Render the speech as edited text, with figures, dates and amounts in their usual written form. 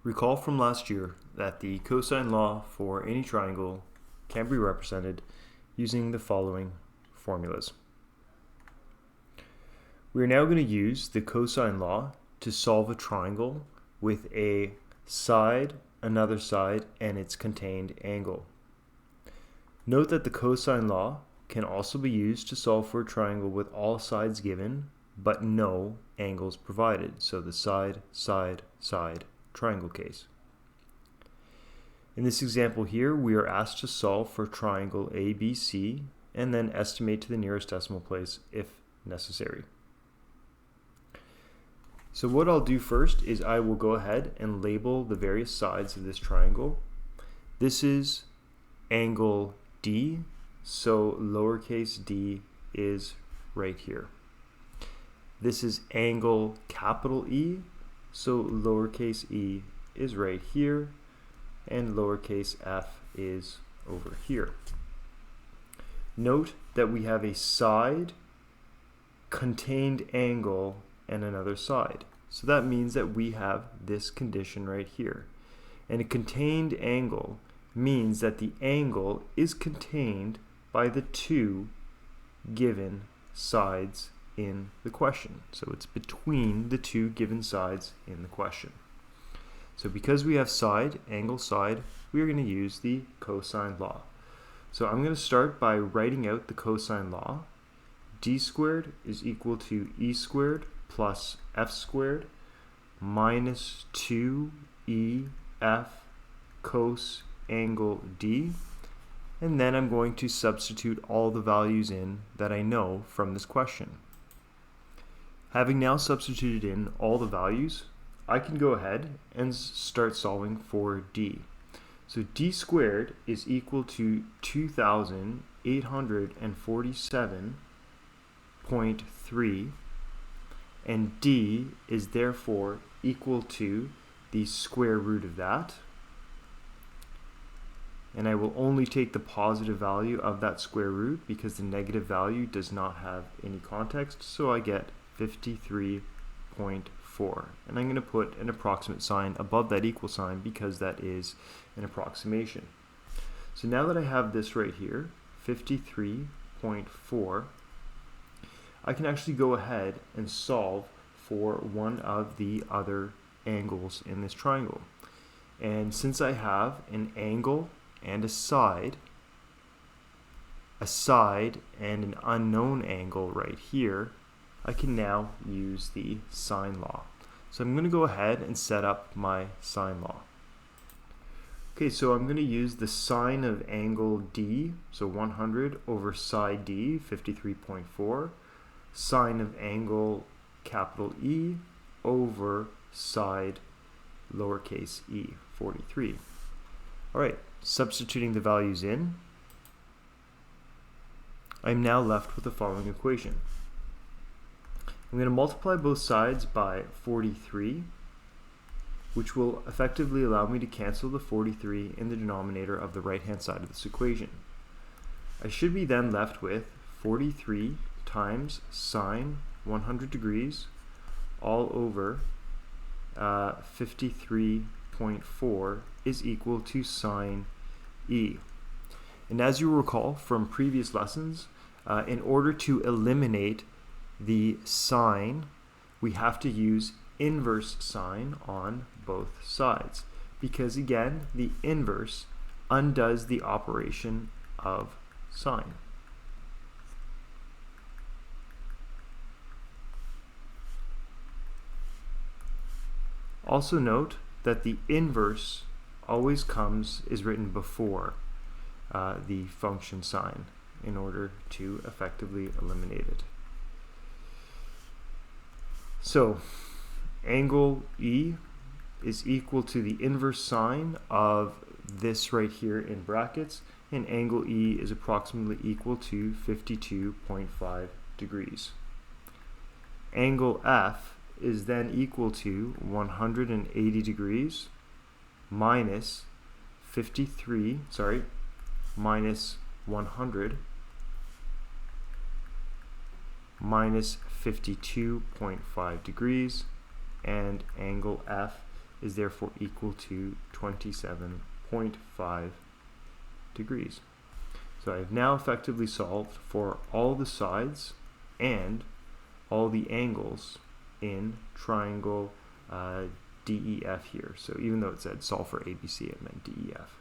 Recall from last year that the cosine law for any triangle can be represented using the following formulas. We are now going to use the cosine law to solve a triangle with a side, another side, and its contained angle. Note that the cosine law can also be used to solve for a triangle with all sides given but no angles provided, so the side, side, side triangle case. In this example here, we are asked to solve for triangle ABC and then estimate to the nearest decimal place if necessary. So what I'll do first is I will go ahead and label the various sides of this triangle. This is angle D, so lowercase d is right here. This is angle capital E, so lowercase e is right here, and lowercase f is over here. Note that we have a side, contained angle, and another side. So that means that we have this condition right here. And a contained angle means that the angle is contained by the two given sides in the question. So it's between the two given sides in the question. So because we have side, angle, side, we are going to use the cosine law. So I'm going to start by writing out the cosine law. D squared is equal to E squared plus F squared minus 2EF cos angle D. And then I'm going to substitute all the values in that I know from this question. Having now substituted in all the values, I can go ahead and start solving for D. So D squared is equal to 2,847.3, and D is therefore equal to the square root of that. And I will only take the positive value of that square root because the negative value does not have any context, so I get 53.4. And I'm going to put an approximate sign above that equal sign because that is an approximation. So now that I have this right here, 53.4, I can actually go ahead and solve for one of the other angles in this triangle. And since I have an angle and a side and an unknown angle right here, I can now use the sine law. So I'm going to go ahead and set up my sine law. Okay, so I'm going to use the sine of angle D, so 100 over side D, 53.4, sine of angle capital E over side lowercase e, 43. All right, substituting the values in, I'm now left with the following equation. I'm going to multiply both sides by 43, which will effectively allow me to cancel the 43 in the denominator of the right-hand side of this equation. I should be then left with 43 times sine 100 degrees all over 53.4 is equal to sine E. And as you recall from previous lessons, in order to eliminate the sine, we have to use inverse sine on both sides, because again, the inverse undoes the operation of sine. Also note that the inverse always is written before the function sine in order to effectively eliminate it. So angle E is equal to the inverse sine of this right here in brackets, and angle E is approximately equal to 52.5 degrees. Angle F is then equal to 180 degrees minus 100 minus 52.5 degrees, and angle F is therefore equal to 27.5 degrees. So I have now effectively solved for all the sides and all the angles in triangle DEF here. So even though it said solve for ABC, it meant DEF.